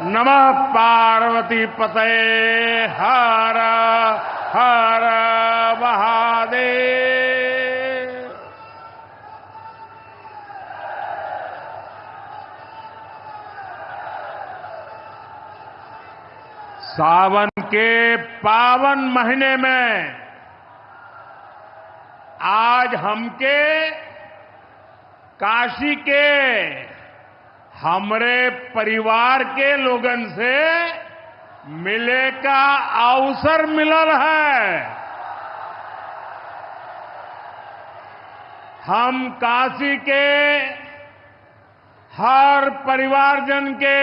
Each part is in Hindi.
नमः पार्वती पतये हर हर महादेव। सावन के पावन महीने में आज हमके काशी के हमरे परिवार के लोगन से मिले का अवसर मिलल है। हम काशी के हर परिवारजन के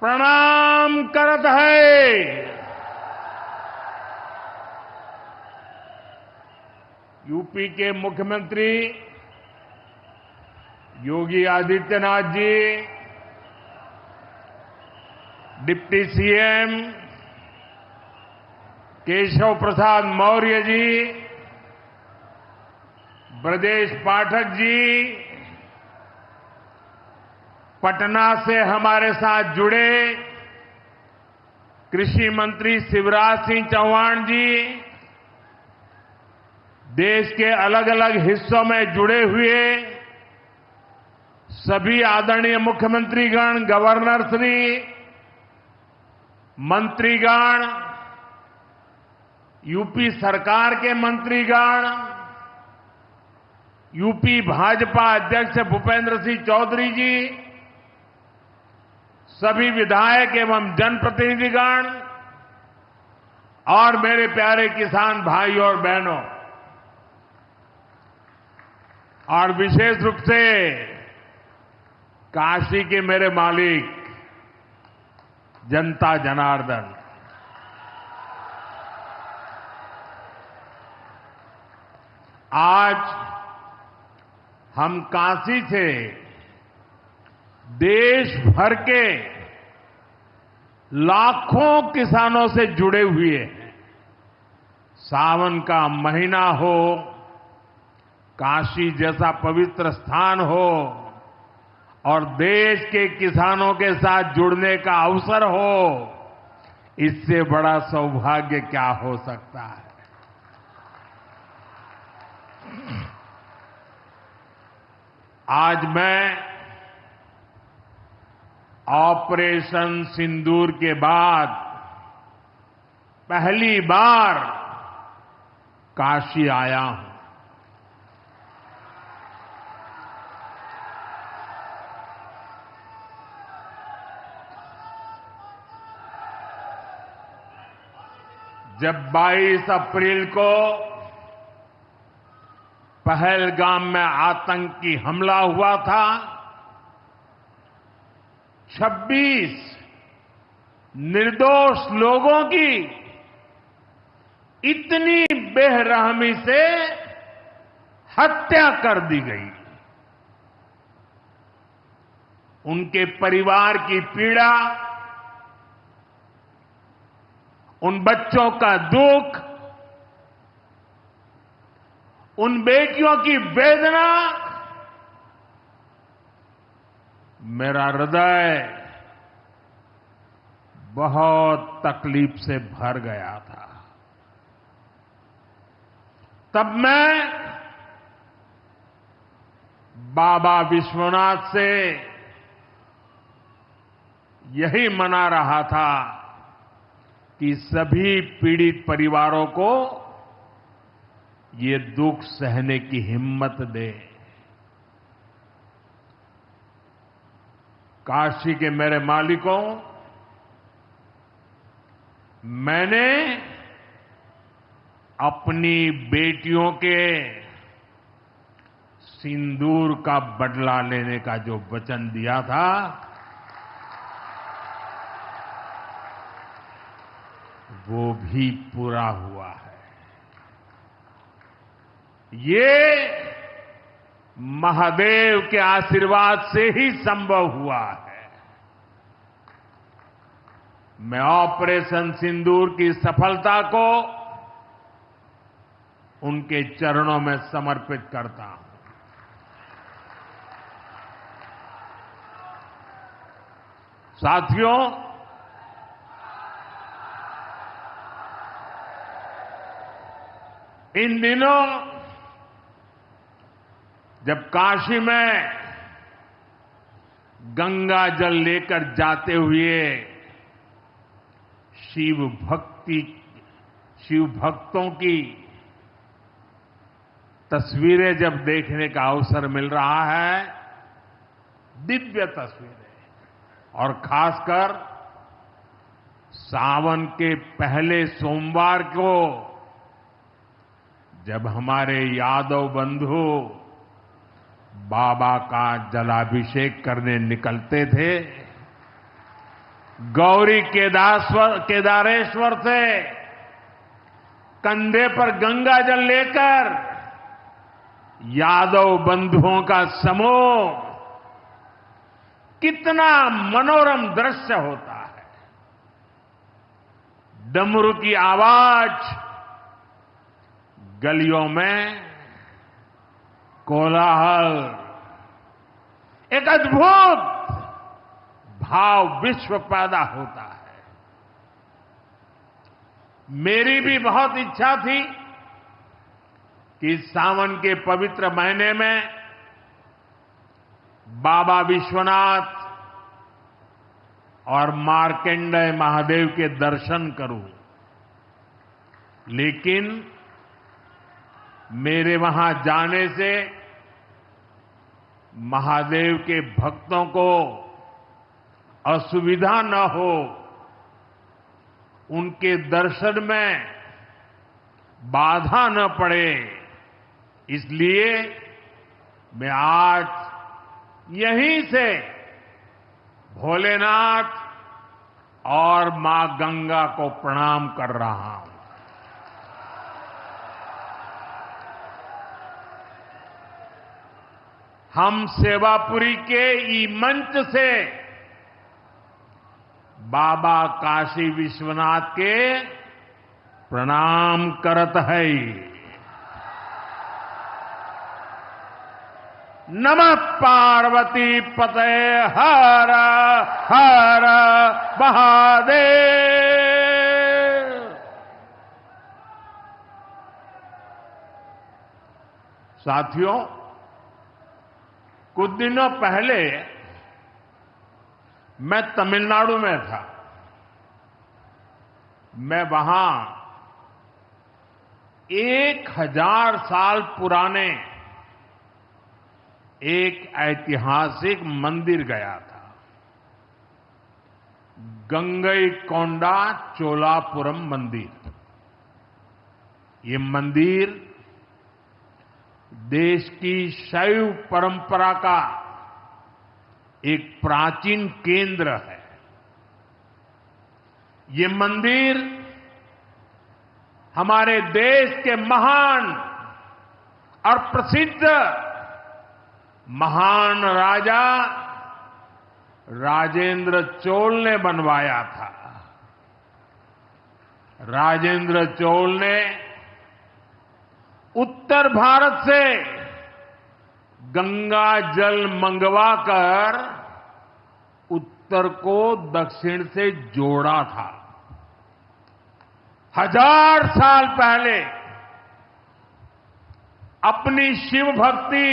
प्रणाम करत है। यूपी के मुख्यमंत्री योगी आदित्यनाथ जी, डिप्टी सीएम केशव प्रसाद मौर्य जी, ब्रजेश पाठक जी, पटना से हमारे साथ जुड़े कृषि मंत्री शिवराज सिंह चौहान जी, देश के अलग अलग हिस्सों में जुड़े हुए सभी आदरणीय मुख्यमंत्रीगण, गवर्नर श्री, मंत्रीगण, यूपी सरकार के मंत्रीगण, यूपी भाजपा अध्यक्ष भूपेंद्र सिंह चौधरी जी, सभी विधायक एवं जनप्रतिनिधिगण और मेरे प्यारे किसान भाइयों और बहनों, और विशेष रूप से काशी के मेरे मालिक जनता जनार्दन, आज हम काशी से देश भर के लाखों किसानों से जुड़े हुए हैं। सावन का महीना हो, काशी जैसा पवित्र स्थान हो और देश के किसानों के साथ जुड़ने का अवसर हो, इससे बड़ा सौभाग्य क्या हो सकता है। आज मैं ऑपरेशन सिंदूर के बाद पहली बार काशी आया हूं। जब 22 अप्रैल को पहलगाम में आतंकी हमला हुआ था, 26 निर्दोष लोगों की इतनी बेरहमी से हत्या कर दी गई। उनके परिवार की पीड़ा, उन बच्चों का दुख, उन बेटियों की वेदना, मेरा हृदय बहुत तकलीफ से भर गया था। तब मैं बाबा विश्वनाथ से यही मना रहा था कि सभी पीड़ित परिवारों को ये दुख सहने की हिम्मत दे। काशी के मेरे मालिकों, मैंने अपनी बेटियों के सिंदूर का बदला लेने का जो वचन दिया था, वो भी पूरा हुआ है। ये महादेव के आशीर्वाद से ही संभव हुआ है। मैं ऑपरेशन सिंदूर की सफलता को उनके चरणों में समर्पित करता हूं। साथियों, इन दिनों जब काशी में गंगा जल लेकर जाते हुए शिव भक्तों की तस्वीरें जब देखने का अवसर मिल रहा है, दिव्य तस्वीरें, और खासकर सावन के पहले सोमवार को जब हमारे यादव बंधु बाबा का जलाभिषेक करने निकलते थे, गौरी केदारेश्वर से कंधे पर गंगा जल लेकर यादव बंधुओं का समूह, कितना मनोरम दृश्य होता है। डमरू की आवाज, गलियों में कोलाहल, एक अद्भुत भाव विश्व पैदा होता है। मेरी भी बहुत इच्छा थी कि सावन के पवित्र महीने में बाबा विश्वनाथ और मार्कंडेय महादेव के दर्शन करूं, लेकिन मेरे वहां जाने से महादेव के भक्तों को असुविधा न हो, उनके दर्शन में बाधा न पड़े, इसलिए मैं आज यहीं से भोलेनाथ और मां गंगा को प्रणाम कर रहा हूं। हम सेवापुरी के ई मंच से बाबा काशी विश्वनाथ के प्रणाम करत है। नमः पार्वती पते हर हर महादेव। साथियों, कुछ दिनों पहले मैं तमिलनाडु में था। मैं वहां 1000 साल पुराने एक ऐतिहासिक मंदिर गया था, गंगईकोंडा चोलापुरम मंदिर। ये मंदिर देश की शैव परंपरा का एक प्राचीन केंद्र है। ये मंदिर हमारे देश के महान और प्रसिद्ध महान राजा राजेंद्र चोल ने बनवाया था। राजेंद्र चोल ने उत्तर भारत से गंगा जल मंगवाकर उत्तर को दक्षिण से जोड़ा था। 1000 साल पहले अपनी शिव भक्ति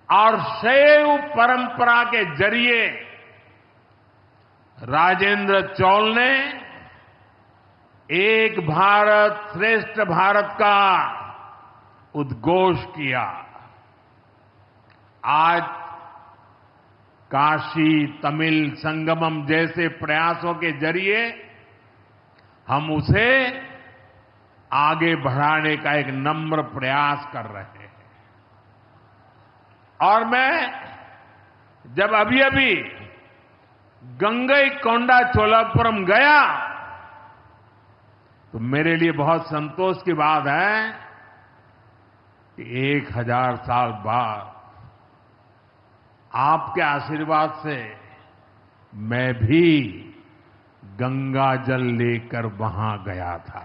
और शैव परंपरा के जरिए राजेंद्र चोल ने एक भारत श्रेष्ठ भारत का उद्घोष किया। आज काशी तमिल संगमम जैसे प्रयासों के जरिए हम उसे आगे बढ़ाने का एक नम्र प्रयास कर रहे हैं। और मैं जब अभी गंगईकोंडा चोलापुरम गया तो मेरे लिए बहुत संतोष की बात है कि 1000 साल बाद आपके आशीर्वाद से मैं भी गंगा जल लेकर वहां गया था।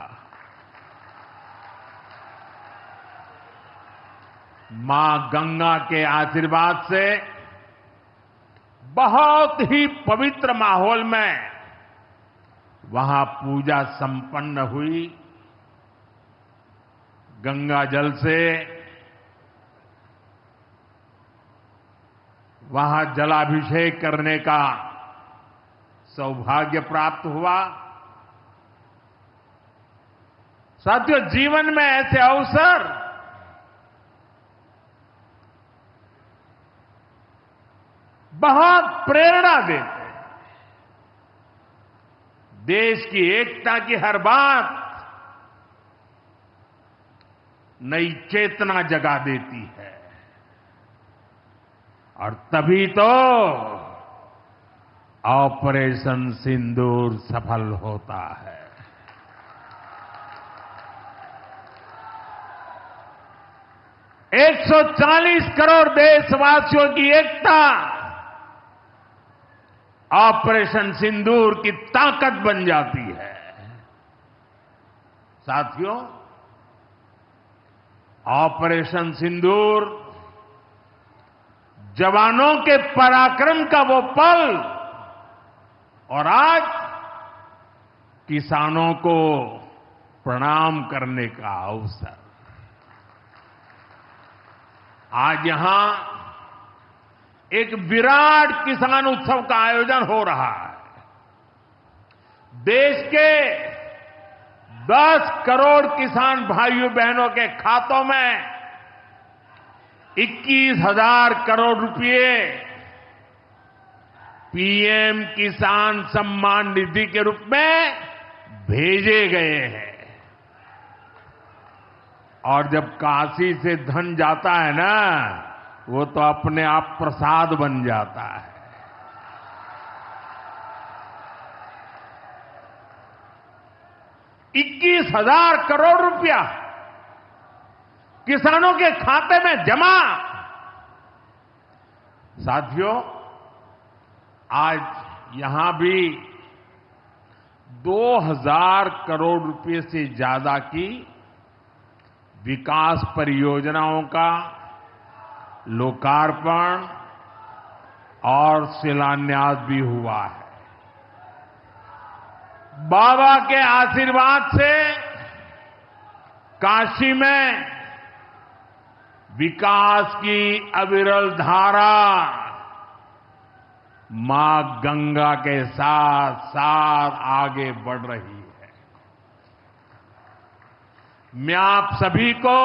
मां गंगा के आशीर्वाद से बहुत ही पवित्र माहौल में वहां पूजा संपन्न हुई। गंगा जल से वहां जलाभिषेक करने का सौभाग्य प्राप्त हुआ। साथियों, जीवन में ऐसे अवसर बहुत प्रेरणा देते हैं। देश की एकता की हर बात नई चेतना जगा देती है और तभी तो ऑपरेशन सिंदूर सफल होता है। एक 140 करोड़ देशवासियों की एकता ऑपरेशन सिंदूर की ताकत बन जाती है। साथियों, ऑपरेशन सिंदूर जवानों के पराक्रम का वो पल और आज किसानों को प्रणाम करने का अवसर। आज यहां एक विराट किसान उत्सव का आयोजन हो रहा है। देश के 10 करोड़ किसान भाइयों बहनों के खातों में 21,000 करोड़ रुपए पीएम किसान सम्मान निधि के रूप में भेजे गए हैं। और जब काशी से धन जाता है ना, वो तो अपने आप प्रसाद बन जाता है। 21,000 करोड़ रुपया किसानों के खाते में जमा। साथियों, आज यहां भी 2,000 करोड़ रुपए से ज्यादा की विकास परियोजनाओं का लोकार्पण और शिलान्यास भी हुआ है। बाबा के आशीर्वाद से काशी में विकास की अविरल धारा मां गंगा के साथ साथ आगे बढ़ रही है। मैं आप सभी को,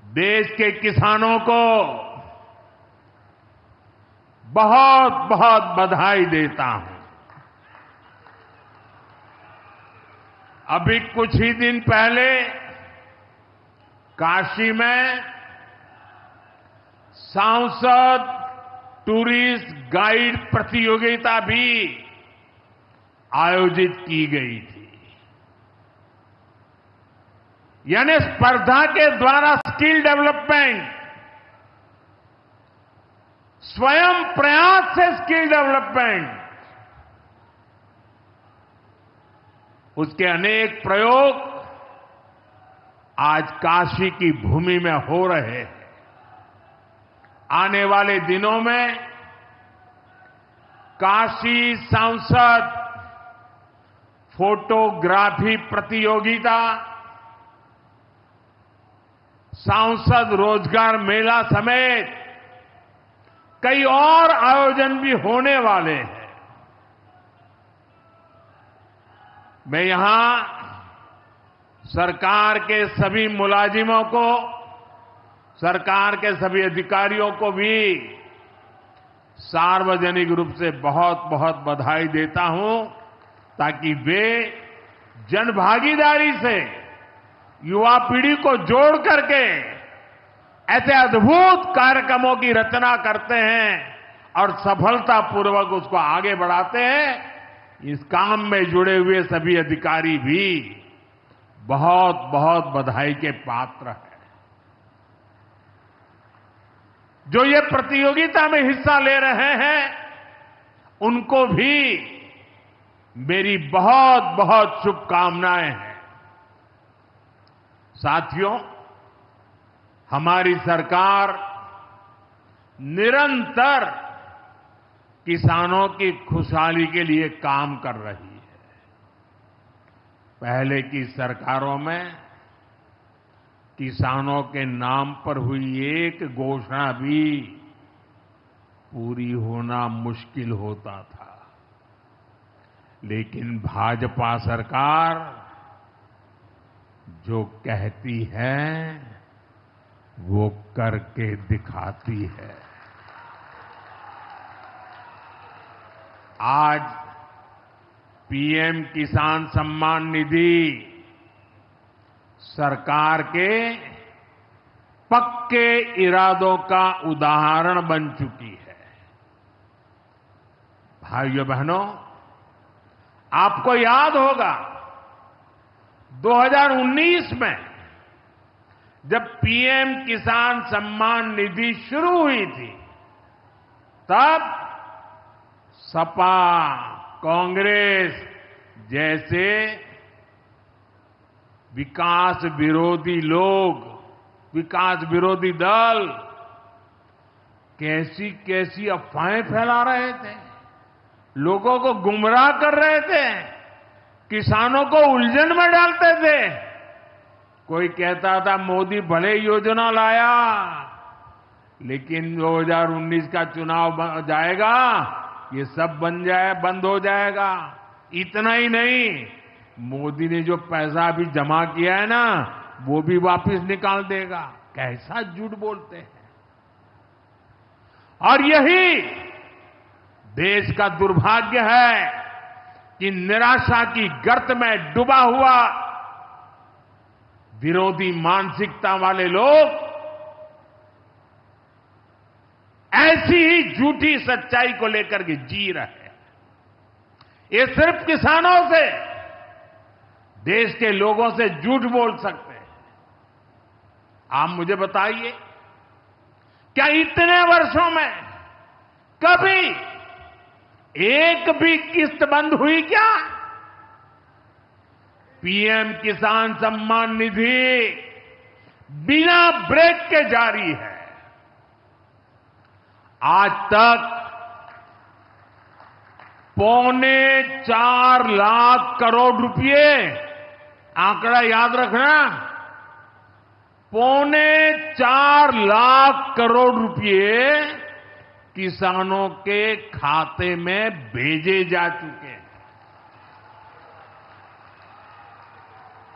देश के किसानों को बहुत बहुत बधाई देता हूं। अभी कुछ ही दिन पहले काशी में सांसद टूरिस्ट गाइड प्रतियोगिता भी आयोजित की गई थी। यानी स्पर्धा के द्वारा स्किल डेवलपमेंट, स्वयं प्रयास से स्किल डेवलपमेंट, उसके अनेक प्रयोग आज काशी की भूमि में हो रहे हैं। आने वाले दिनों में काशी सांसद फोटोग्राफी प्रतियोगिता, सांसद रोजगार मेला समेत कई और आयोजन भी होने वाले हैं। मैं यहां सरकार के सभी मुलाजिमों को, सरकार के सभी अधिकारियों को भी सार्वजनिक रूप से बहुत बहुत बधाई देता हूं, ताकि वे जनभागीदारी से युवा पीढ़ी को जोड़ करके ऐसे अद्भुत कार्यक्रमों की रचना करते हैं और सफलतापूर्वक उसको आगे बढ़ाते हैं। इस काम में जुड़े हुए सभी अधिकारी भी बहुत बहुत बधाई के पात्र हैं। जो ये प्रतियोगिता में हिस्सा ले रहे हैं, उनको भी मेरी बहुत बहुत शुभकामनाएं हैं। साथियों, हमारी सरकार निरंतर किसानों की खुशहाली के लिए काम कर रही है। पहले की सरकारों में किसानों के नाम पर हुई एक घोषणा भी पूरी होना मुश्किल होता था, लेकिन भाजपा सरकार जो कहती है वो करके दिखाती है। आज पीएम किसान सम्मान निधि सरकार के पक्के इरादों का उदाहरण बन चुकी है। भाइयों बहनों, आपको याद होगा 2019 में जब पीएम किसान सम्मान निधि शुरू हुई थी, तब सपा, कांग्रेस जैसे विकास विरोधी लोग, विकास विरोधी दल कैसी कैसी अफवाहें फैला रहे थे, लोगों को गुमराह कर रहे थे, किसानों को उलझन में डालते थे। कोई कहता था मोदी भले योजना लाया, लेकिन 2019 का चुनाव जाएगा, ये सब बंद हो जाएगा। इतना ही नहीं, मोदी ने जो पैसा अभी जमा किया है ना, वो भी वापस निकाल देगा। कैसा झूठ बोलते हैं। और यही देश का दुर्भाग्य है कि निराशा की गर्त में डूबा हुआ विरोधी मानसिकता वाले लोग ऐसी ही झूठी सच्चाई को लेकर के जी रहे हैं। ये सिर्फ किसानों से, देश के लोगों से झूठ बोल सकते हैं। आप मुझे बताइए, क्या इतने वर्षों में कभी एक भी किस्त बंद हुई क्या? पीएम किसान सम्मान निधि बिना ब्रेक के जारी है। आज तक 4.25 लाख करोड़ रुपए, आंकड़ा याद रखना, 4.25 लाख करोड़ रुपए किसानों के खाते में भेजे जा चुके हैं।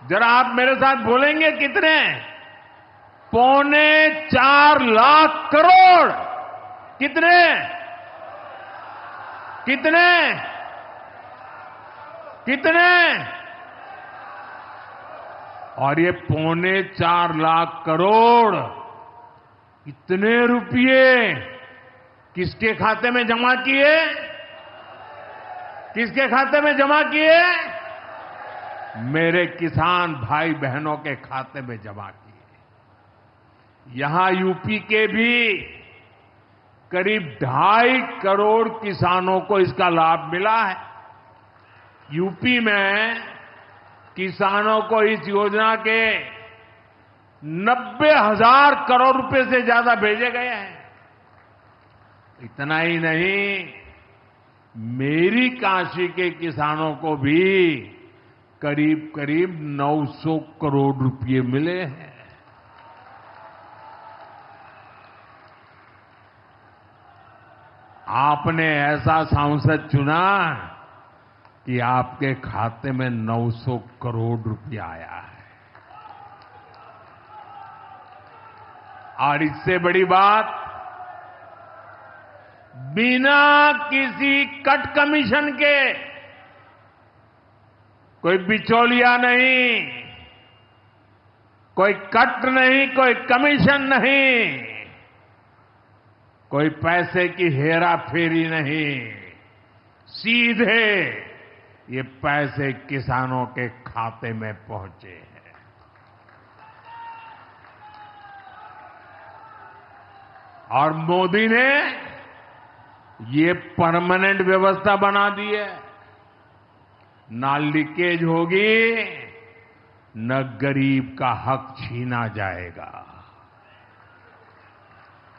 जरा आप मेरे साथ बोलेंगे कितने? 4.25 लाख करोड़। कितने? कितने? कितने? और ये 4.25 लाख करोड़ इतने रुपये किसके खाते में जमा किए? किसके खाते में जमा किए? मेरे किसान भाई बहनों के खाते में जमा किए। यहां यूपी के भी करीब 2.5 करोड़ किसानों को इसका लाभ मिला है। यूपी में किसानों को इस योजना के 90,000 करोड़ रुपए से ज्यादा भेजे गए हैं। इतना ही नहीं, मेरी काशी के किसानों को भी करीब करीब 900 करोड़ रुपए मिले हैं। आपने ऐसा सांसद चुना कि आपके खाते में 900 करोड़ रुपया आया है। और इससे बड़ी बात, बिना किसी कट कमीशन के, कोई बिचौलिया नहीं, कोई कट नहीं, कोई कमीशन नहीं, कोई पैसे की हेरा फेरी नहीं, सीधे ये पैसे किसानों के खाते में पहुंचे हैं। और मोदी ने ये परमानेंट व्यवस्था बना दी है। ना लीकेज होगी, न गरीब का हक छीना जाएगा।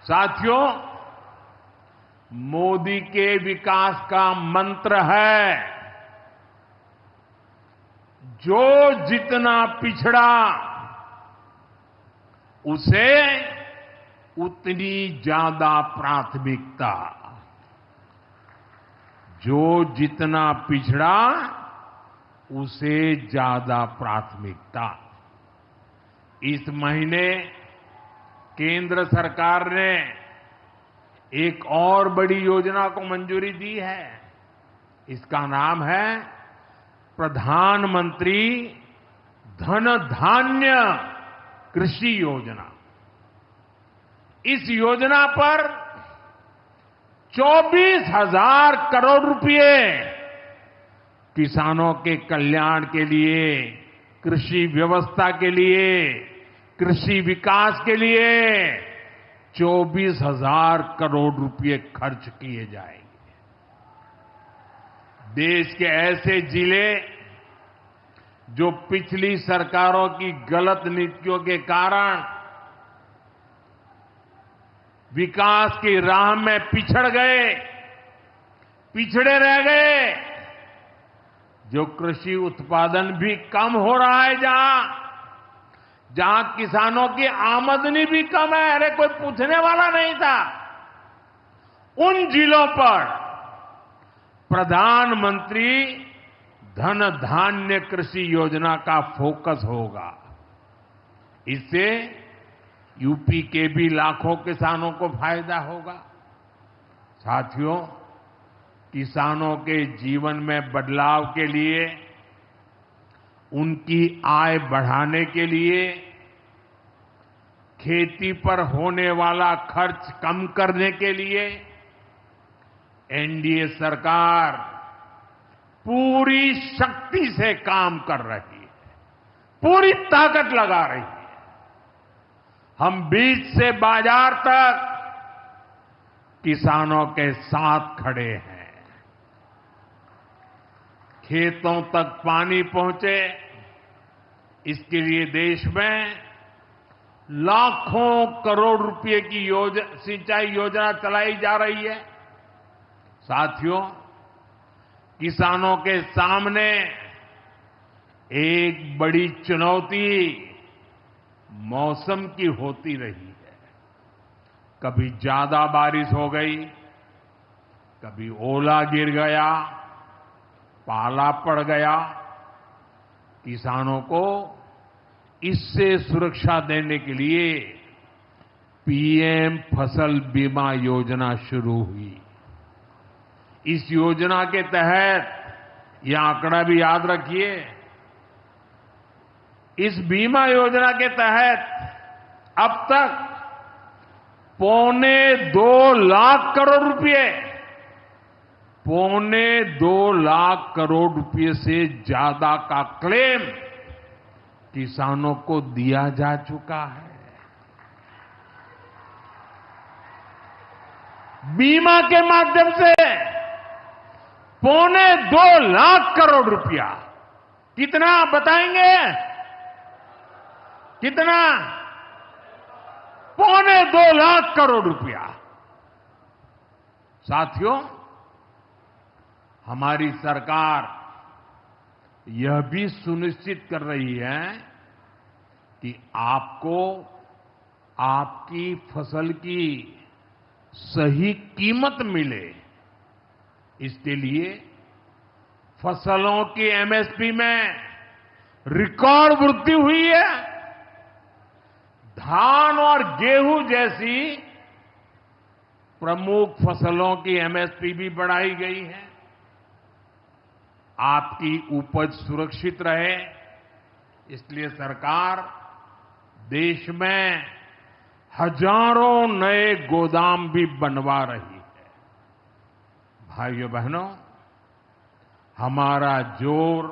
साथियों, मोदी के विकास का मंत्र है, जो जितना पिछड़ा उसे उतनी ज्यादा प्राथमिकता। जो जितना पिछड़ा उसे ज्यादा प्राथमिकता। इस महीने केंद्र सरकार ने एक और बड़ी योजना को मंजूरी दी है। इसका नाम है प्रधानमंत्री धन धान्य कृषि योजना। इस योजना पर 24,000 करोड़ रुपए किसानों के कल्याण के लिए, कृषि व्यवस्था के लिए, कृषि विकास के लिए 24,000 करोड़ रुपए खर्च किए जाएंगे। देश के ऐसे जिले जो पिछली सरकारों की गलत नीतियों के कारण विकास की राह में पिछड़ गए, पिछड़े रह गए, जो कृषि उत्पादन भी कम हो रहा है, जहां किसानों की आमदनी भी कम है, अरे कोई पूछने वाला नहीं था, उन जिलों पर प्रधानमंत्री धन धान्य कृषि योजना का फोकस होगा। इससे यूपी के भी लाखों किसानों को फायदा होगा। साथियों, किसानों के जीवन में बदलाव के लिए, उनकी आय बढ़ाने के लिए, खेती पर होने वाला खर्च कम करने के लिए एनडीए सरकार पूरी शक्ति से काम कर रही है, पूरी ताकत लगा रही है। हम बीज से बाजार तक किसानों के साथ खड़े हैं। खेतों तक पानी पहुंचे, इसके लिए देश में लाखों करोड़ रुपए की सिंचाई योजना चलाई जा रही है। साथियों, किसानों के सामने एक बड़ी चुनौती मौसम की होती रही है। कभी ज्यादा बारिश हो गई, कभी ओला गिर गया, पाला पड़ गया। किसानों को इससे सुरक्षा देने के लिए पीएम फसल बीमा योजना शुरू हुई। इस योजना के तहत, यह आंकड़ा भी याद रखिए, इस बीमा योजना के तहत अब तक 2.25 लाख करोड़ रुपए, 2.25 लाख करोड़ रुपए से ज्यादा का क्लेम किसानों को दिया जा चुका है। बीमा के माध्यम से 2.25 लाख करोड़ रुपया। कितना बताएंगे? कितना? 2.25 लाख करोड़ रुपया। साथियों, हमारी सरकार यह भी सुनिश्चित कर रही है कि आपको आपकी फसल की सही कीमत मिले। इसके लिए फसलों की एमएसपी में रिकॉर्ड वृद्धि हुई है। धान और गेहूं जैसी प्रमुख फसलों की एमएसपी भी बढ़ाई गई है। आपकी उपज सुरक्षित रहे, इसलिए सरकार देश में हजारों नए गोदाम भी बनवा रही है। भाइयों बहनों, हमारा जोर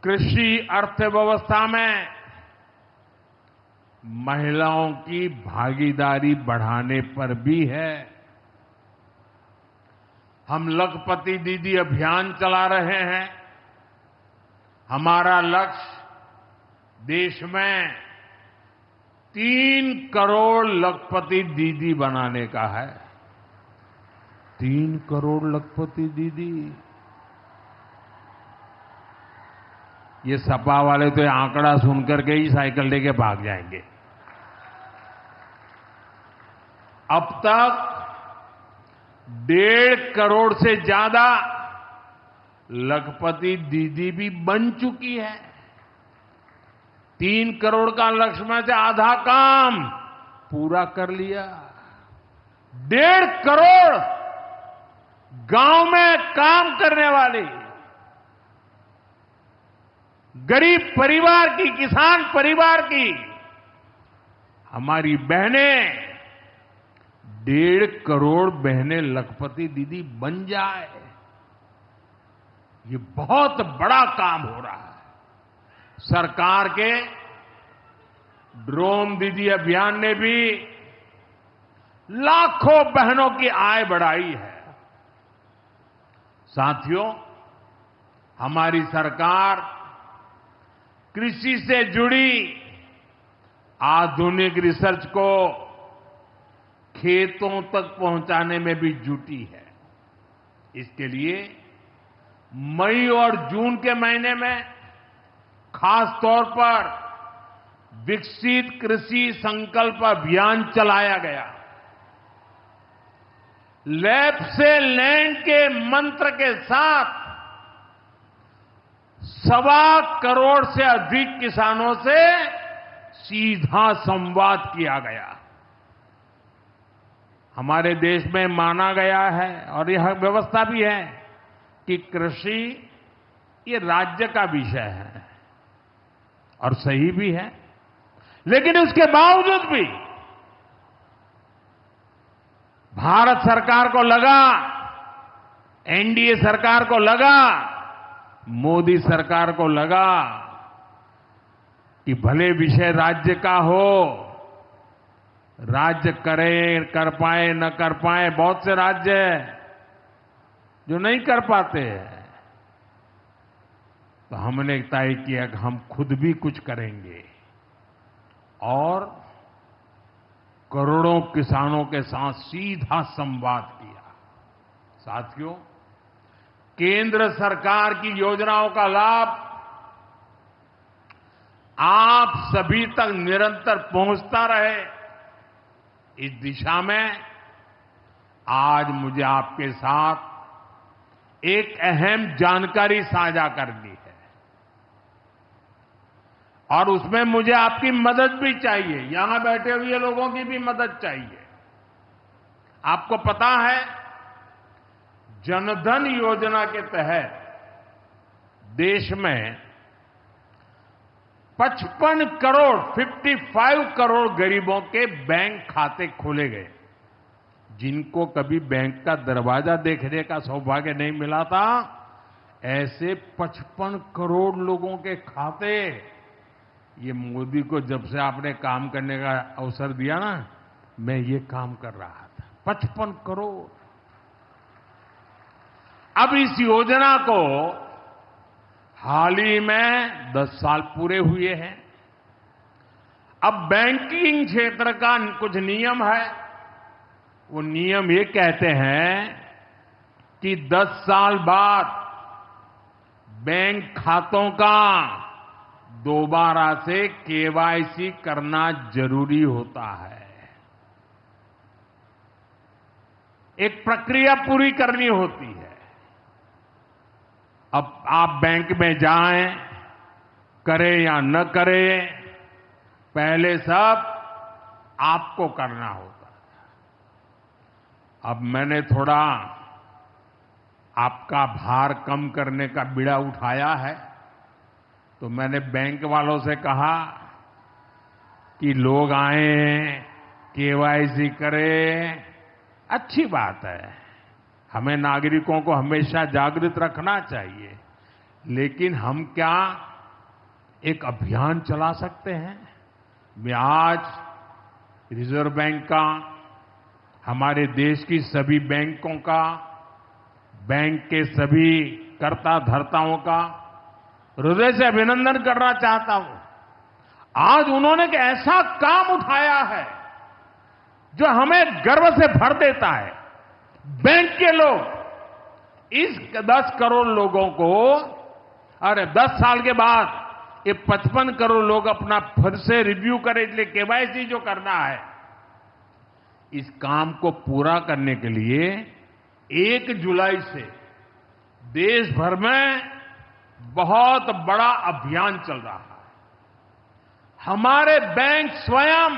कृषि अर्थव्यवस्था में महिलाओं की भागीदारी बढ़ाने पर भी है। हम लखपति दीदी अभियान चला रहे हैं। हमारा लक्ष्य देश में 3 करोड़ लखपति दीदी बनाने का है। 3 करोड़ लखपति दीदी। ये सपा वाले तो ये आंकड़ा सुनकर के ही साइकिल लेके भाग जाएंगे। अब तक 1.5 करोड़ से ज्यादा लखपति दीदी भी बन चुकी है। 3 करोड़ का लक्ष्य में से आधा काम पूरा कर लिया। 1.5 करोड़ गांव में काम करने वाली गरीब परिवार की, किसान परिवार की हमारी बहनें, 1.5 करोड़ बहनें लखपति दीदी बन जाए, ये बहुत बड़ा काम हो रहा है। सरकार के ड्रोन दीदी अभियान ने भी लाखों बहनों की आय बढ़ाई है। साथियों, हमारी सरकार कृषि से जुड़ी आधुनिक रिसर्च को खेतों तक पहुंचाने में भी जुटी है। इसके लिए मई और जून के महीने में खास तौर पर विकसित कृषि संकल्प अभियान चलाया गया। लैब से लैंड के मंत्र के साथ 1.25 करोड़ से अधिक किसानों से सीधा संवाद किया गया। हमारे देश में माना गया है और यह व्यवस्था भी है कि कृषि ये राज्य का विषय है और सही भी है, लेकिन उसके बावजूद भी भारत सरकार को लगा, एनडीए सरकार को लगा, मोदी सरकार को लगा कि भले विषय राज्य का हो, राज्य करे, कर पाए न कर पाए, बहुत से राज्य हैं जो नहीं कर पाते हैं, तो हमने तय किया कि हम खुद भी कुछ करेंगे और करोड़ों किसानों के साथ सीधा संवाद किया। साथियों, केंद्र सरकार की योजनाओं का लाभ आप सभी तक निरंतर पहुंचता रहे, इस दिशा में आज मुझे आपके साथ एक अहम जानकारी साझा करनी है और उसमें मुझे आपकी मदद भी चाहिए। यहां बैठे हुए लोगों की भी मदद चाहिए। आपको पता है, जनधन योजना के तहत देश में 55 करोड़ गरीबों के बैंक खाते खोले गए। जिनको कभी बैंक का दरवाजा देखने का सौभाग्य नहीं मिला था, ऐसे 55 करोड़ लोगों के खाते, ये मोदी को जब से आपने काम करने का अवसर दिया ना, मैं ये काम कर रहा था। 55 करोड़। अब इस योजना को हाल ही में 10 साल पूरे हुए हैं। अब बैंकिंग क्षेत्र का कुछ नियम है। वो नियम ये कहते हैं कि 10 साल बाद बैंक खातों का दोबारा से केवाईसी करना जरूरी होता है। एक प्रक्रिया पूरी करनी होती है। अब आप बैंक में जाएं, करें या न करें, पहले सब आपको करना होता है। अब मैंने थोड़ा आपका भार कम करने का बीड़ा उठाया है, तो मैंने बैंक वालों से कहा कि लोग आएं, केवाईसी करें, अच्छी बात है, हमें नागरिकों को हमेशा जागृत रखना चाहिए, लेकिन हम क्या एक अभियान चला सकते हैं? मैं आज रिजर्व बैंक का, हमारे देश की सभी बैंकों का, बैंक के सभी कर्ता धर्ताओं का हृदय से अभिनंदन करना चाहता हूं। आज उन्होंने एक ऐसा काम उठाया है जो हमें गर्व से भर देता है। बैंक के लोग इस 10 करोड़ लोगों को, अरे 10 साल के बाद ये 55 करोड़ लोग अपना फिर से रिव्यू करें, इसलिए केवाईसी जो करना है, इस काम को पूरा करने के लिए 1 जुलाई से देश भर में बहुत बड़ा अभियान चल रहा है। हमारे बैंक स्वयं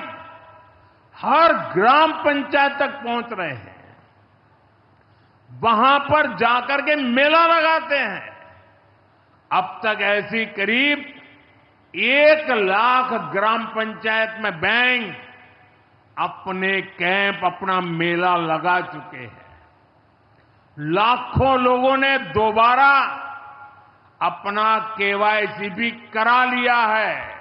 हर ग्राम पंचायत तक पहुंच रहे हैं, वहां पर जाकर के मेला लगाते हैं। अब तक ऐसी करीब 1 लाख ग्राम पंचायत में बैंक अपने कैंप, अपना मेला लगा चुके हैं। लाखों लोगों ने दोबारा अपना केवाईसी भी करा लिया है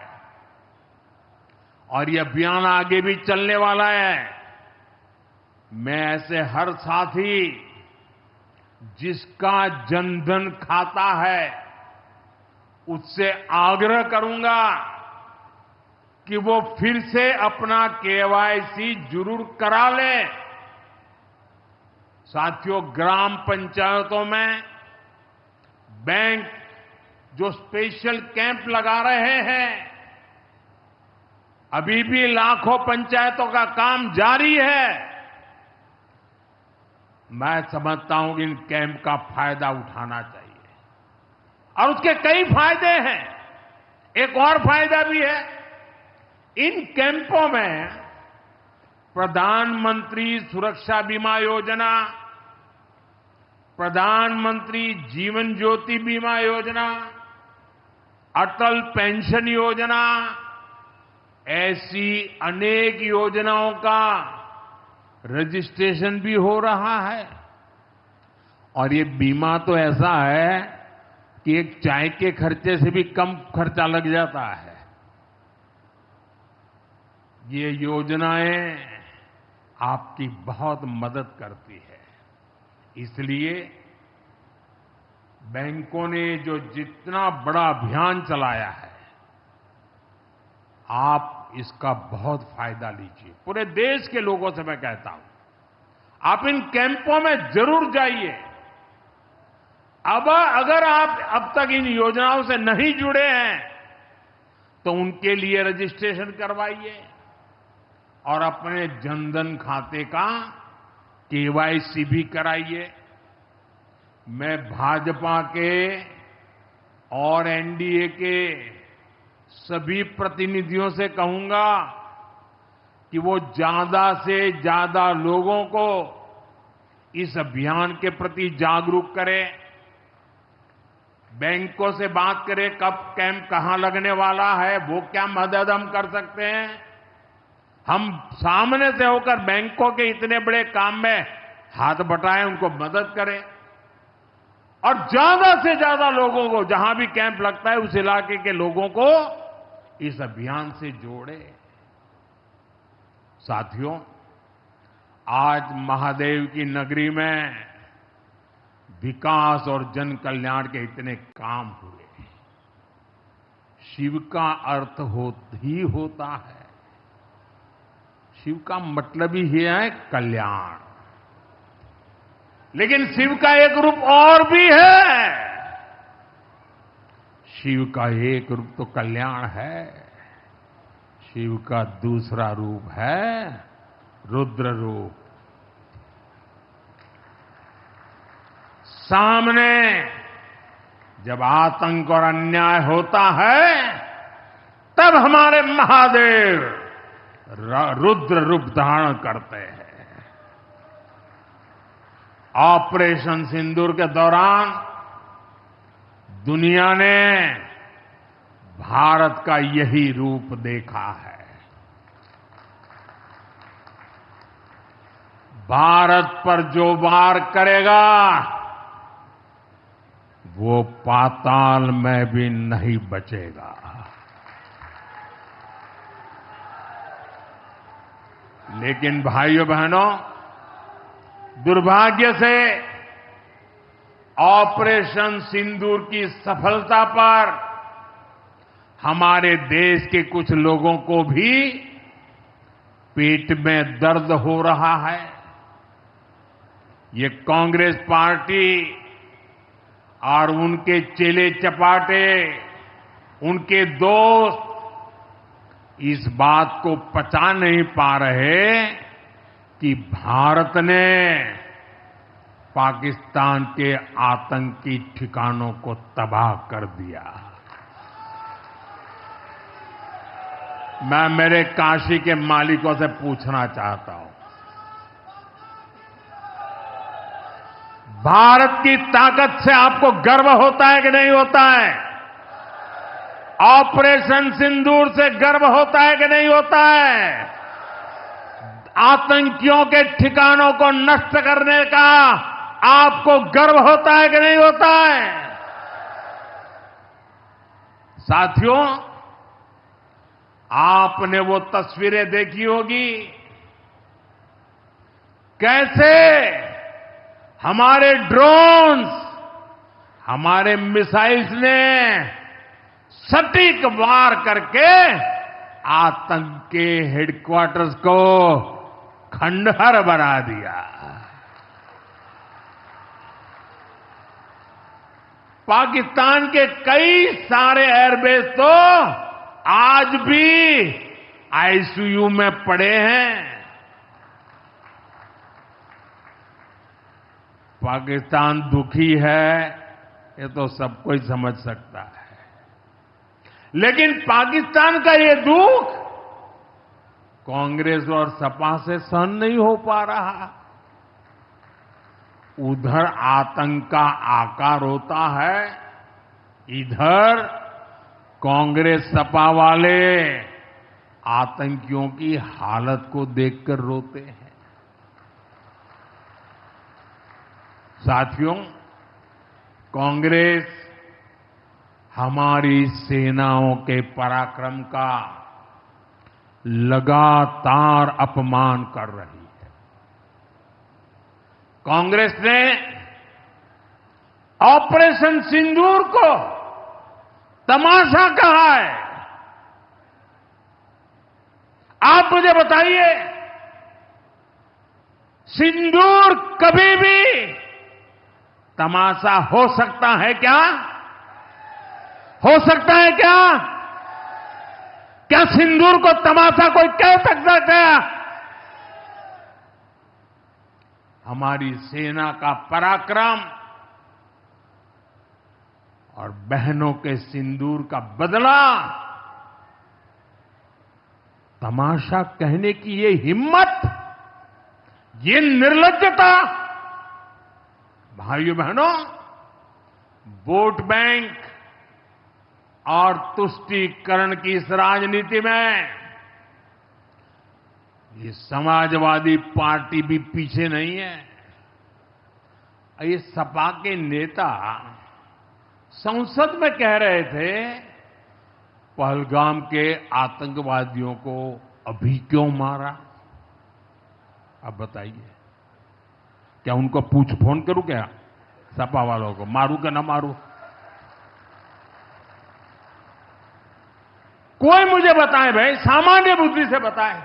और ये अभियान आगे भी चलने वाला है। मैं ऐसे हर साथी जिसका जनधन खाता है उससे आग्रह करूंगा कि वो फिर से अपना केवाईसी जरूर करा ले। साथियों, ग्राम पंचायतों में बैंक जो स्पेशल कैंप लगा रहे हैं, अभी भी लाखों पंचायतों का काम जारी है। मैं समझता हूं कि इन कैंप का फायदा उठाना चाहिए और उसके कई फायदे हैं। एक और फायदा भी है, इन कैंपों में प्रधानमंत्री सुरक्षा बीमा योजना, प्रधानमंत्री जीवन ज्योति बीमा योजना, अटल पेंशन योजना, ऐसी अनेक योजनाओं का रजिस्ट्रेशन भी हो रहा है। और ये बीमा तो ऐसा है कि एक चाय के खर्चे से भी कम खर्चा लग जाता है। ये योजनाएं आपकी बहुत मदद करती है। इसलिए बैंकों ने जो जितना बड़ा अभियान चलाया है, आप इसका बहुत फायदा लीजिए। पूरे देश के लोगों से मैं कहता हूं, आप इन कैंपों में जरूर जाइए। अब अगर आप अब तक इन योजनाओं से नहीं जुड़े हैं तो उनके लिए रजिस्ट्रेशन करवाइए और अपने जनधन खाते का केवाईसी भी कराइए। मैं भाजपा के और एनडीए के सभी प्रतिनिधियों से कहूंगा कि वो ज्यादा से ज्यादा लोगों को इस अभियान के प्रति जागरूक करें। बैंकों से बात करें कब कैंप कहां लगने वाला है, वो क्या मदद हम कर सकते हैं। हम सामने से होकर बैंकों के इतने बड़े काम में हाथ बटाएं, उनको मदद करें और ज्यादा से ज्यादा लोगों को, जहां भी कैंप लगता है उस इलाके के लोगों को इस अभियान से जोड़े। साथियों, आज महादेव की नगरी में विकास और जन कल्याण के इतने काम हुए। शिव का अर्थ ही होता है, शिव का मतलब ही है कल्याण। लेकिन शिव का एक रूप और भी है। शिव का एक रूप तो कल्याण है, शिव का दूसरा रूप है रुद्र रूप। सामने जब आतंक और अन्याय होता है तब हमारे महादेव रुद्र रूप धारण करते हैं। ऑपरेशन सिंदूर के दौरान दुनिया ने भारत का यही रूप देखा है। भारत पर जो वार करेगा वो पाताल में भी नहीं बचेगा। लेकिन भाइयों बहनों, दुर्भाग्य से ऑपरेशन सिंदूर की सफलता पर हमारे देश के कुछ लोगों को भी पेट में दर्द हो रहा है। ये कांग्रेस पार्टी और उनके चेले चपाटे, उनके दोस्त इस बात को पचा नहीं पा रहे कि भारत ने पाकिस्तान के आतंकी ठिकानों को तबाह कर दिया। मैं मेरे काशी के मालिकों से पूछना चाहता हूं, भारत की ताकत से आपको गर्व होता है कि नहीं होता है? ऑपरेशन सिंदूर से गर्व होता है कि नहीं होता है? आतंकियों के ठिकानों को नष्ट करने का आपको गर्व होता है कि नहीं होता है? साथियों, आपने वो तस्वीरें देखी होगी, कैसे हमारे ड्रोन्स, हमारे मिसाइल्स ने सटीक वार करके आतंक के हेडक्वार्टर्स को खंडहर बना दिया। पाकिस्तान के कई सारे एयरबेस तो आज भी आईसीयू में पड़े हैं। पाकिस्तान दुखी है, ये तो सब कोई समझ सकता है, लेकिन पाकिस्तान का ये दुख कांग्रेस और सपा से सहन नहीं हो पा रहा। उधर आतंक का आकार होता है, इधर कांग्रेस सपा वाले आतंकियों की हालत को देखकर रोते हैं। साथियों, कांग्रेस हमारी सेनाओं के पराक्रम का लगातार अपमान कर रही है। कांग्रेस ने ऑपरेशन सिंदूर को तमाशा कहा है। आप मुझे बताइए, सिंदूर कभी भी तमाशा हो सकता है क्या? हो सकता है क्या? क्या सिंदूर को तमाशा कोई कह सकता है क्या? हमारी सेना का पराक्रम और बहनों के सिंदूर का बदला तमाशा कहने की ये हिम्मत, ये निर्लज्जता, भाइयों बहनों, वोट बैंक और तुष्टीकरण की इस राजनीति में ये समाजवादी पार्टी भी पीछे नहीं है। ये सपा के नेता संसद में कह रहे थे, पहलगाम के आतंकवादियों को अभी क्यों मारा? अब बताइए, क्या उनको पूछ फोन करूं क्या? सपा वालों को मारूं कि ना मारूं? कोई मुझे बताए भाई, सामान्य बुद्धि से बताए,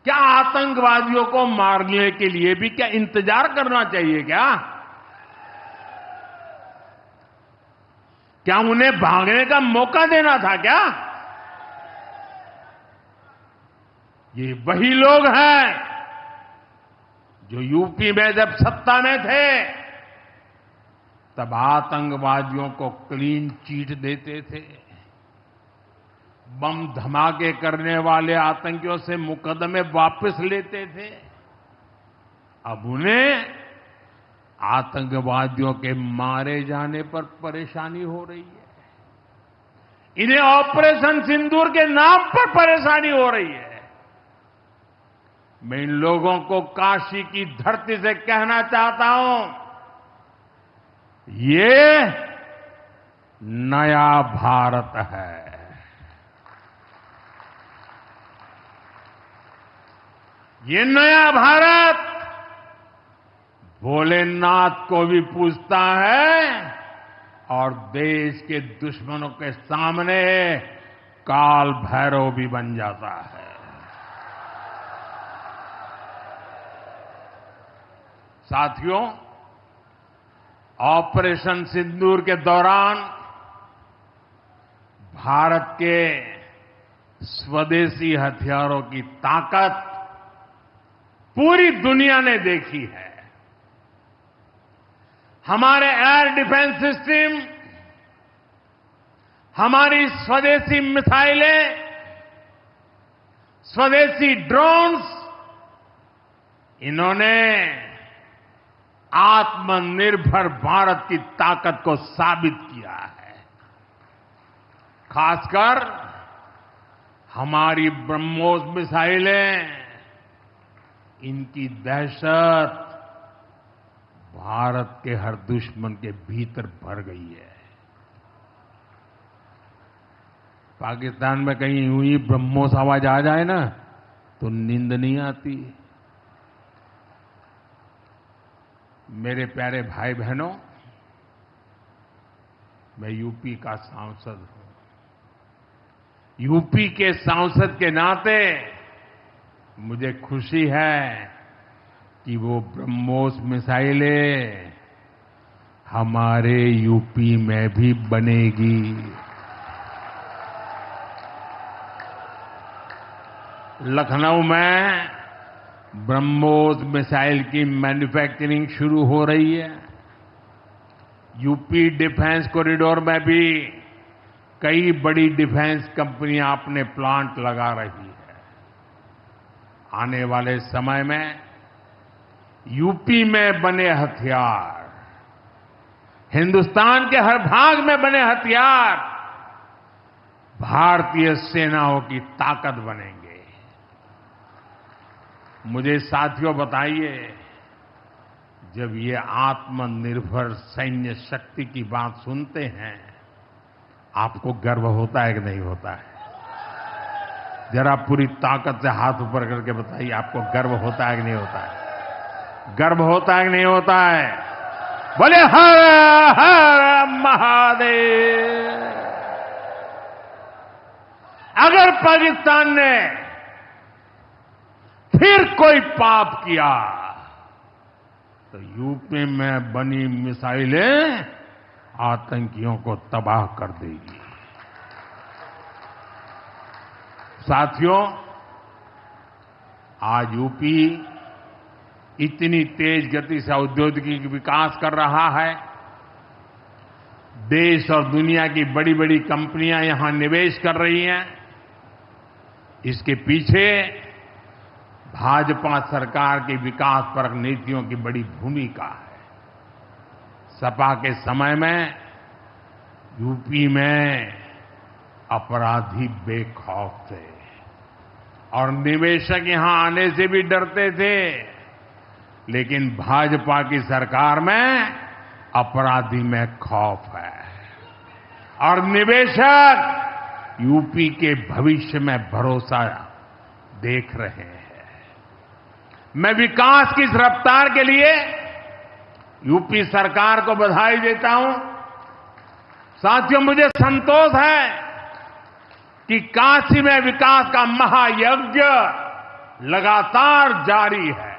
क्या आतंकवादियों को मारने के लिए भी क्या इंतजार करना चाहिए क्या? क्या उन्हें भागने का मौका देना था क्या? ये वही लोग हैं जो यूपी में जब सत्ता में थे तब आतंकवादियों को क्लीन चिट देते थे, बम धमाके करने वाले आतंकियों से मुकदमे वापस लेते थे। अब उन्हें आतंकवादियों के मारे जाने पर परेशानी हो रही है। इन्हें ऑपरेशन सिंदूर के नाम पर परेशानी हो रही है। मैं इन लोगों को काशी की धरती से कहना चाहता हूं, ये नया भारत है। ये नया भारत भोलेनाथ को भी पूछता है और देश के दुश्मनों के सामने काल भैरव भी बन जाता है। साथियों, ऑपरेशन सिंदूर के दौरान भारत के स्वदेशी हथियारों की ताकत पूरी दुनिया ने देखी है। हमारे एयर डिफेंस सिस्टम, हमारी स्वदेशी मिसाइलें, स्वदेशी ड्रोन्स, इन्होंने आत्मनिर्भर भारत की ताकत को साबित किया है। खासकर हमारी ब्रह्मोस मिसाइलें, इनकी दहशत भारत के हर दुश्मन के भीतर भर गई है। पाकिस्तान में कहीं यूं ही ब्रह्मोस आवाज आ जाए ना तो नींद नहीं आती। मेरे प्यारे भाई बहनों, मैं यूपी का सांसद हूं। यूपी के सांसद के नाते मुझे खुशी है कि वो ब्रह्मोस मिसाइलें हमारे यूपी में भी बनेगी। लखनऊ में ब्रह्मोस मिसाइल की मैन्युफैक्चरिंग शुरू हो रही है। यूपी डिफेंस कॉरिडोर में भी कई बड़ी डिफेंस कंपनियां अपने प्लांट लगा रही है। आने वाले समय में यूपी में बने हथियार, हिंदुस्तान के हर भाग में बने हथियार भारतीय सेनाओं की ताकत बनेंगे। मुझे साथियों बताइए, जब ये आत्मनिर्भर सैन्य शक्ति की बात सुनते हैं, आपको गर्व होता है कि नहीं होता है? जरा पूरी ताकत से हाथ ऊपर करके बताइए, आपको गर्व होता है कि नहीं होता है? गर्व होता है कि नहीं होता है? बोले हर हर महादेव। अगर पाकिस्तान ने फिर कोई पाप किया तो यूपी में बनी मिसाइलें आतंकियों को तबाह कर देगी। साथियों, आज यूपी इतनी तेज गति से औद्योगिक विकास कर रहा है। देश और दुनिया की बड़ी बड़ी कंपनियां यहां निवेश कर रही हैं। इसके पीछे भाजपा सरकार की विकासपरक नीतियों की बड़ी भूमिका है। सपा के समय में यूपी में अपराधी बेखौफ थे और निवेशक यहां आने से भी डरते थे, लेकिन भाजपा की सरकार में अपराधी में खौफ है और निवेशक यूपी के भविष्य में भरोसा देख रहे हैं। मैं विकास की इस रफ्तार के लिए यूपी सरकार को बधाई देता हूं। साथियों, मुझे संतोष है कि काशी में विकास का महायज्ञ लगातार जारी है।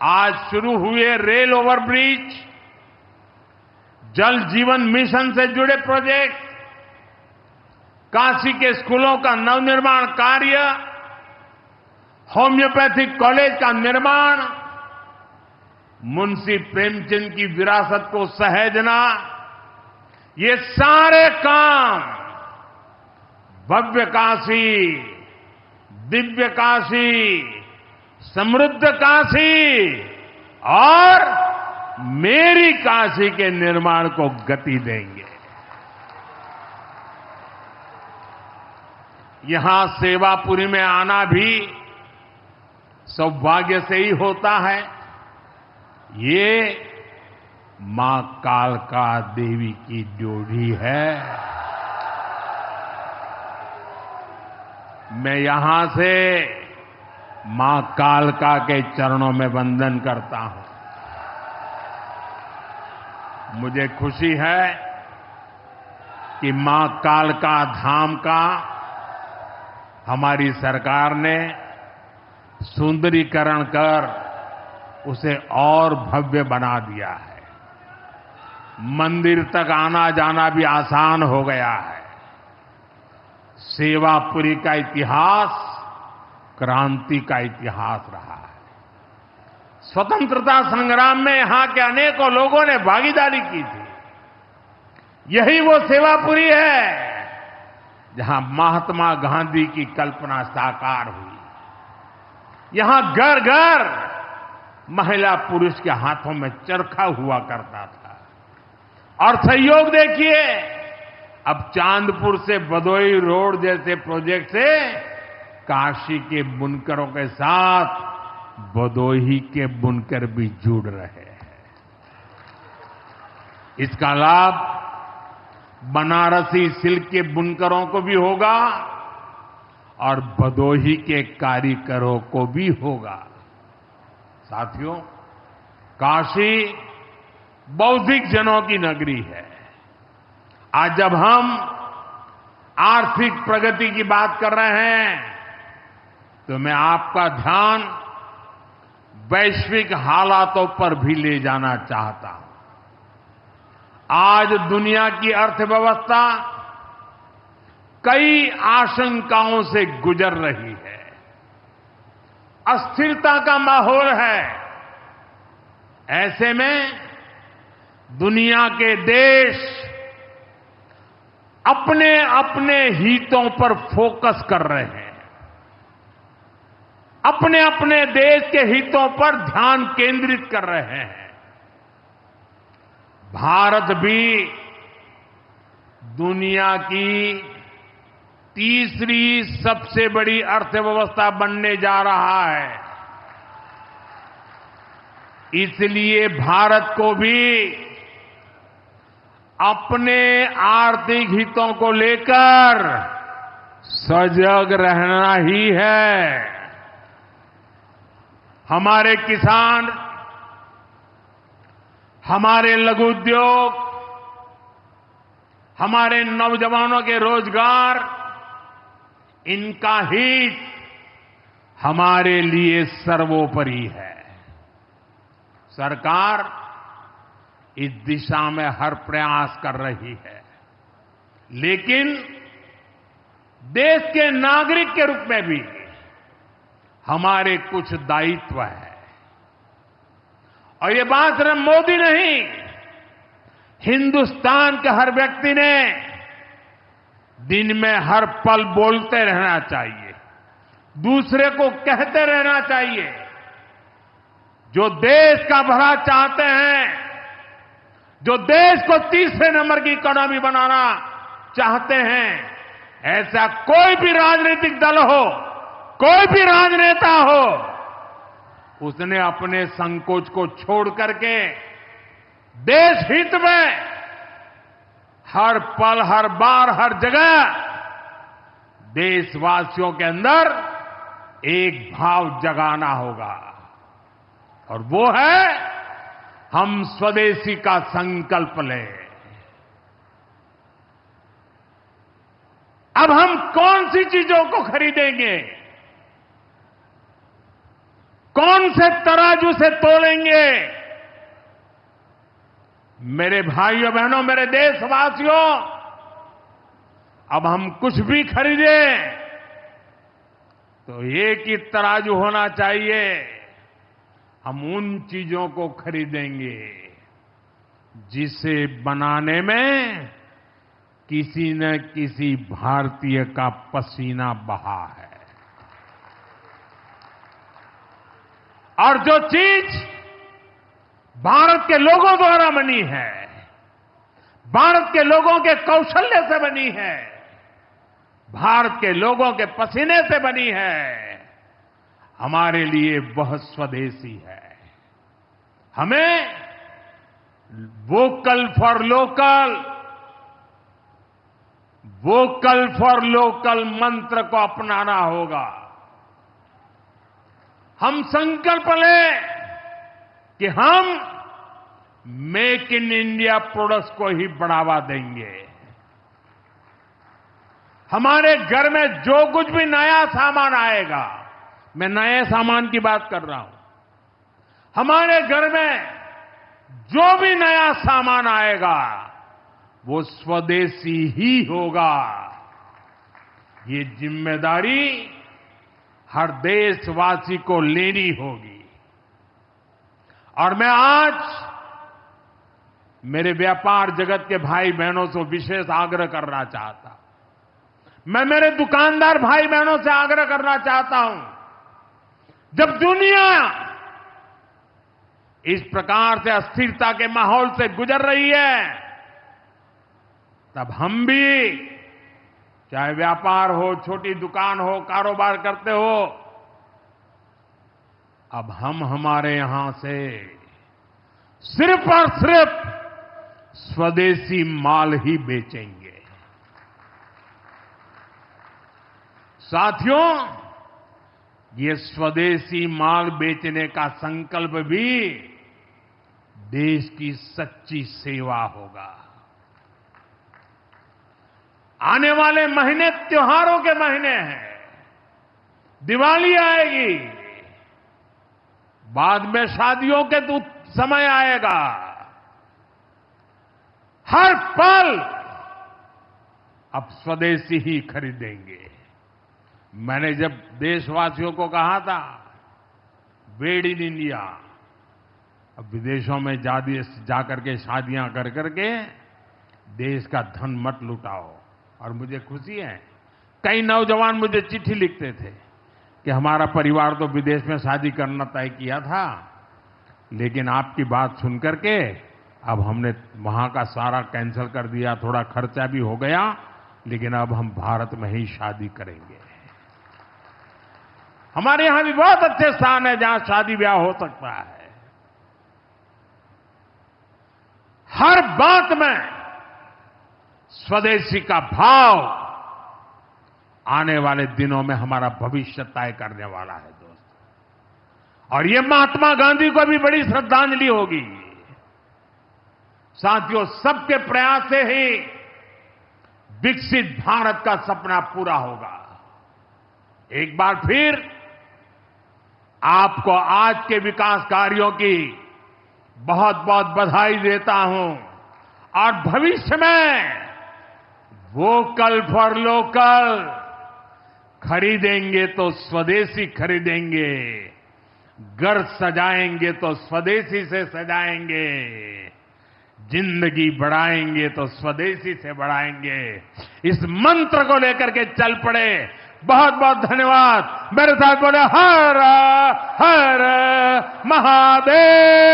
आज शुरू हुए रेल ओवरब्रिज, जल जीवन मिशन से जुड़े प्रोजेक्ट, काशी के स्कूलों का नवनिर्माण कार्य, होम्योपैथिक कॉलेज का निर्माण, मुंशी प्रेमचंद की विरासत को सहेजना, ये सारे काम भव्य काशी, दिव्य काशी, समृद्ध काशी और मेरी काशी के निर्माण को गति देंगे। यहां सेवापुरी में आना भी सौभाग्य से ही होता है। ये मां कालका देवी की ड्योढ़ी है। मैं यहां से मां कालका के चरणों में वंदन करता हूं। मुझे खुशी है कि मां कालका धाम का हमारी सरकार ने सुंदरीकरण कर उसे और भव्य बना दिया है। मंदिर तक आना जाना भी आसान हो गया है। सेवापुरी का इतिहास क्रांति का इतिहास रहा है। स्वतंत्रता संग्राम में यहां के अनेकों लोगों ने भागीदारी की थी। यही वो सेवापुरी है जहां महात्मा गांधी की कल्पना साकार हुई। यहां घर घर महिला पुरुष के हाथों में चरखा हुआ करता था। और सहयोग देखिए, अब चांदपुर से भदोई रोड जैसे प्रोजेक्ट से काशी के बुनकरों के साथ भदोही के बुनकर भी जुड़ रहे हैं। इसका लाभ बनारसी सिल्क के बुनकरों को भी होगा और भदोही के कारीगरों को भी होगा। साथियों, काशी बौद्धिक जनों की नगरी है। आज जब हम आर्थिक प्रगति की बात कर रहे हैं तो मैं आपका ध्यान वैश्विक हालातों पर भी ले जाना चाहता हूं। आज दुनिया की अर्थव्यवस्था कई आशंकाओं से गुजर रही है। अस्थिरता का माहौल है। ऐसे में दुनिया के देश अपने अपने हितों पर फोकस कर रहे हैं। अपने अपने देश के हितों पर ध्यान केंद्रित कर रहे हैं। भारत भी दुनिया की तीसरी सबसे बड़ी अर्थव्यवस्था बनने जा रहा है। इसलिए भारत को भी अपने आर्थिक हितों को लेकर सजग रहना ही है। हमारे किसान, हमारे लघु उद्योग, हमारे नौजवानों के रोजगार, इनका हित हमारे लिए सर्वोपरि है। सरकार इस दिशा में हर प्रयास कर रही है, लेकिन देश के नागरिक के रूप में भी हमारे कुछ दायित्व है। और ये बात सिर्फ मोदी नहीं, हिंदुस्तान के हर व्यक्ति ने दिन में हर पल बोलते रहना चाहिए, दूसरे को कहते रहना चाहिए। जो देश का भला चाहते हैं, जो देश को तीसरे नंबर की इकोनॉमी बनाना चाहते हैं, ऐसा कोई भी राजनीतिक दल हो, कोई भी राजनेता हो, उसने अपने संकोच को छोड़ करके देश हित में हर पल, हर बार, हर जगह देशवासियों के अंदर एक भाव जगाना होगा। और वो है, हम स्वदेशी का संकल्प लें। अब हम कौन सी चीजों को खरीदेंगे, कौन से तराजू से तोलेंगे? मेरे भाइयों बहनों, मेरे देशवासियों, अब हम कुछ भी खरीदें तो एक ही तराजू होना चाहिए। हम उन चीजों को खरीदेंगे जिसे बनाने में किसी न किसी भारतीय का पसीना बहा है। और जो चीज भारत के लोगों द्वारा बनी है, भारत के लोगों के कौशल्य से बनी है, भारत के लोगों के पसीने से बनी है, हमारे लिए वह स्वदेशी है। हमें vocal for local, vocal for local मंत्र को अपनाना होगा। हम संकल्प लें कि हम मेक इन इंडिया प्रोडक्ट्स को ही बढ़ावा देंगे। हमारे घर में जो कुछ भी नया सामान आएगा, मैं नए सामान की बात कर रहा हूं, हमारे घर में जो भी नया सामान आएगा वो स्वदेशी ही होगा। ये जिम्मेदारी हर देशवासी को लेनी होगी। और मैं आज मेरे व्यापार जगत के भाई बहनों से विशेष आग्रह करना चाहता हूं। मैं मेरे दुकानदार भाई बहनों से आग्रह करना चाहता हूं, जब दुनिया इस प्रकार से अस्थिरता के माहौल से गुजर रही है, तब हम भी, चाहे व्यापार हो, छोटी दुकान हो, कारोबार करते हो, अब हम हमारे यहां से सिर्फ और सिर्फ स्वदेशी माल ही बेचेंगे। साथियों, ये स्वदेशी माल बेचने का संकल्प भी देश की सच्ची सेवा होगा। आने वाले महीने त्योहारों के महीने हैं, दिवाली आएगी, बाद में शादियों के समय आएगा। हर पल अब स्वदेशी ही खरीदेंगे। मैंने जब देशवासियों को कहा था मेड इन इंडिया, अब विदेशों में जाकर के शादियां कर करके देश का धन मत लुटाओ। और मुझे खुशी है, कई नौजवान मुझे चिट्ठी लिखते थे कि हमारा परिवार तो विदेश में शादी करना तय किया था, लेकिन आपकी बात सुन करके अब हमने वहां का सारा कैंसिल कर दिया, थोड़ा खर्चा भी हो गया, लेकिन अब हम भारत में ही शादी करेंगे। हमारे यहां भी बहुत अच्छे स्थान है जहां शादी ब्याह हो सकता है। हर बात में स्वदेशी का भाव आने वाले दिनों में हमारा भविष्य तय करने वाला है दोस्तों। और ये महात्मा गांधी को भी बड़ी श्रद्धांजलि होगी। साथियों, सबके प्रयास से ही विकसित भारत का सपना पूरा होगा। एक बार फिर आपको आज के विकास कार्यों की बहुत बहुत बधाई देता हूं। और भविष्य में वोकल फॉर लोकल, खरीदेंगे तो स्वदेशी खरीदेंगे, घर सजाएंगे तो स्वदेशी से सजाएंगे, जिंदगी बढ़ाएंगे तो स्वदेशी से बढ़ाएंगे। इस मंत्र को लेकर के चल पड़े। बहुत बहुत धन्यवाद। मेरे साथ बोले हर हर महादेव।